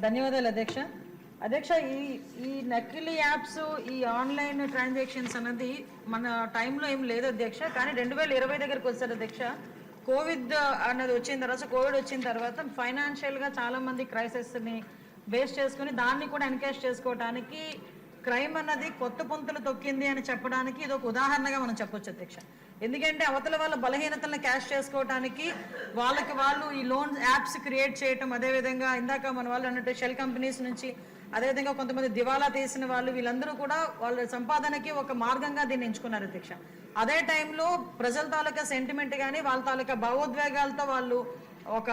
ధన్యవాదాలు అధ్యక్ష. అధ్యక్ష, ఈ నకిలీ యాప్స్, ఈ ఆన్లైన్ ట్రాన్సాక్షన్స్ అన్నది మన టైంలో ఏం లేదు అధ్యక్ష. కానీ 2020 దగ్గరికి వస్తారు అధ్యక్ష. కోవిడ్ అన్నది వచ్చిన తర్వాత, కోవిడ్ వచ్చిన తర్వాత ఫైనాన్షియల్గా చాలామంది క్రైసిస్ని బేస్ చేసుకుని దాన్ని కూడా ఎన్కేష్ చేసుకోవడానికి క్రైమ్ అన్నది కొత్త పుంతలు తొక్కింది అని చెప్పడానికి ఇది ఒక ఉదాహరణగా మనం చెప్పొచ్చు అధ్యక్ష. ఎందుకంటే అవతల వాళ్ళ బలహీనతలను క్యాష్ చేసుకోవడానికి వాళ్ళు ఈ లోన్ యాప్స్ క్రియేట్ చేయటం, అదేవిధంగా ఇందాక మన వాళ్ళు అన్నట్టు షెల్ కంపెనీస్ నుంచి, అదేవిధంగా కొంతమంది దివాలా తీసిన వాళ్ళు, వీళ్ళందరూ కూడా వాళ్ళ సంపాదనకి ఒక మార్గంగా దీన్ని ఎంచుకున్నారు అధ్యక్ష. అదే టైంలో ప్రజల తాలూకా సెంటిమెంట్ కానీ వాళ్ళ తాలూకా భావోద్వేగాలతో వాళ్ళు ఒక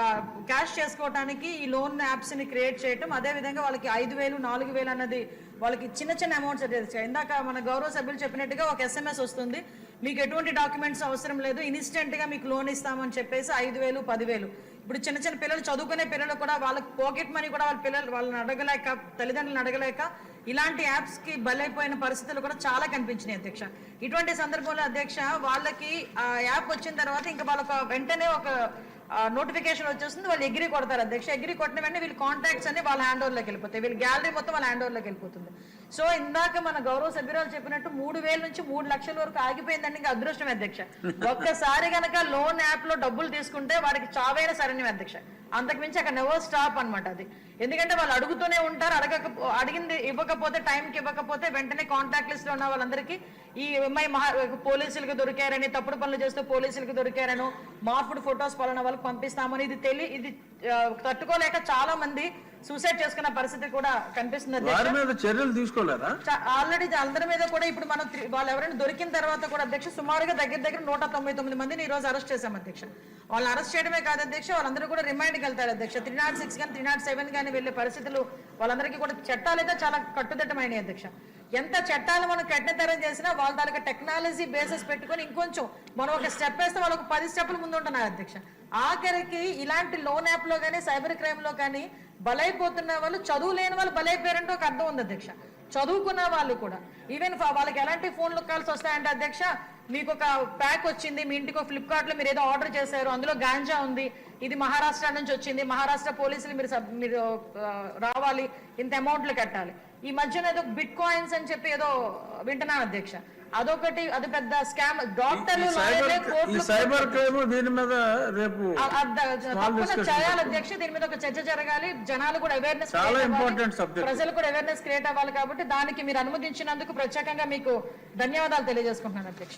క్యాష్ చేసుకోవడానికి ఈ లోన్ యాప్స్ని క్రియేట్ చేయటం, అదేవిధంగా వాళ్ళకి 5,000 4,000 అన్నది వాళ్ళకి చిన్న చిన్న అమౌంట్స్ అధ్యక్ష. ఇందాక మన గౌరవ సభ్యులు చెప్పినట్టుగా ఒక SMS వస్తుంది, మీకు ఎటువంటి డాక్యుమెంట్స్ అవసరం లేదు, ఇన్స్టెంట్గా మీకు లోన్ ఇస్తామని చెప్పేసి 5,000 10,000. ఇప్పుడు చిన్న చిన్న పిల్లలు, చదువుకునే పిల్లలు కూడా వాళ్ళకి పాకెట్ మనీ కూడా వాళ్ళని అడగలేక, తల్లిదండ్రులను అడగలేక ఇలాంటి యాప్స్కి బలైపోయిన పరిస్థితులు కూడా చాలా కనిపించినాయి అధ్యక్ష. ఇటువంటి సందర్భంలో అధ్యక్ష వాళ్ళకి ఆ యాప్ వచ్చిన తర్వాత ఇంకా వాళ్ళకి వెంటనే ఒక నోటిఫికేషన్ వచ్చేస్తుంది, వాళ్ళు ఎగ్రీ కొడతారు అధ్యక్ష. ఎగ్రీ కొట్టిన వెంటనే వీళ్ళ కాంటాక్ట్స్ అన్ని వాళ్ళ హ్యాండ్ ఓవర్లోకి వెళ్ళిపోతాయి, వీళ్ళ గ్యాలరీ మొత్తం వాళ్ళ హ్యాండ్ ఓవర్లోకి వెళ్ళిపోతుంది. సో ఇందాక మన గౌరవ సభ్యురాలు చెప్పినట్టు 3,000 నుంచి 3 లక్షల వరకు ఆగిపోయిందండి. ఇంకా అదృష్టం అధ్యక్ష. ఒక్కసారి కనుక లోన్ యాప్ లో డబ్బులు తీసుకుంటే వారికి చావైన సరైన అధ్యక్ష. అంతకుమించి అక్కడ నెవర్ స్టాప్ అనమాట అది. ఎందుకంటే వాళ్ళు అడుగుతూనే ఉంటారు, అడిగింది ఇవ్వకపోతే, టైంకి ఇవ్వకపోతే వెంటనే కాంటాక్ట్ లిస్ట్ లో ఉన్న వాళ్ళందరికీ ఈ ఎంఐ పోలీసులకు దొరికారని, తప్పుడు పనులు చేస్తూ పోలీసులకు దొరికారనో, మార్పుడు ఫొటోస్ పలానా వాళ్ళకి పంపిస్తామని ఇది తట్టుకోలేక చాలా మంది సూసైడ్ చేసుకున్న పరిస్థితి కూడా కనిపిస్తుంది. చర్యలు తీసుకోలేదా? ఆల్రెడీ అందరి మీద కూడా ఇప్పుడు మనం వాళ్ళు ఎవరైనా దొరికిన తర్వాత కూడా అధ్యక్ష సుమారుగా దగ్గర 199 మందిని ఈ రోజు అరెస్ట్ చేశాం అధ్యక్ష. వాళ్ళు అరెస్ట్ చేయడమే కాదు అధ్యక్ష, వాళ్ళందరూ కూడా రిమైండ్కి వెళ్తారు అధ్యక్ష. 306 కానీ 307 కానీ వెళ్లే పరిస్థితులు వాళ్ళందరికీ కూడా చట్టాలు అయితే చాలా కట్టుదిట్టమైనవి అధ్యక్ష. ఎంత చట్టాలు మనం కఠినతరం చేసినా వాళ్ళ తాలూకా టెక్నాలజీ బేసెస్ పెట్టుకుని ఇంకొంచెం మనం ఒక స్టెప్ వేస్తే వాళ్ళకు 10 స్టెప్పులు ముందు ఉంటున్నారు అధ్యక్ష. ఆఖరికి ఇలాంటి లోన్ యాప్ లో కానీ సైబర్ క్రైమ్ లో కానీ బలైపోతున్న వాళ్ళు, చదువు లేని వాళ్ళు బలైపోయారంటే ఒక అర్థం ఉంది అధ్యక్ష. చదువుకున్న వాళ్ళు కూడా ఈవెన్ వాళ్ళకి ఎలాంటి ఫోన్లు కాల్స్ వస్తాయంటే అధ్యక్ష, మీకు ఒక ప్యాక్ వచ్చింది మీ ఇంటికి, ఫ్లిప్కార్ట్ లో మీరు ఏదో ఆర్డర్ చేశారు, అందులో గాంజా ఉంది, ఇది మహారాష్ట్ర నుంచి వచ్చింది, మహారాష్ట్ర పోలీసులు మీరు రావాలి, ఇంత అమౌంట్లు కట్టాలి. ఈ మధ్యన ఏదో బిట్ కాయిన్స్ అని చెప్పి ఏదో వింటున్నాను అధ్యక్ష. అదొకటి, అది పెద్ద స్కామ్. డాక్టర్లు సైబర్ క్రైమ్ దీని మీద రేపు చేయాలి అధ్యక్ష. దీని మీద ఒక చర్చ జరగాలి, జనాలు కూడా అవేర్నెస్, ప్రజలు కూడా అవేర్నెస్ క్రియేట్ అవ్వాలి. కాబట్టి దానికి మీరు అనుమతించినందుకు ప్రత్యేకంగా మీకు ధన్యవాదాలు తెలియజేసుకుంటున్నాను అధ్యక్ష.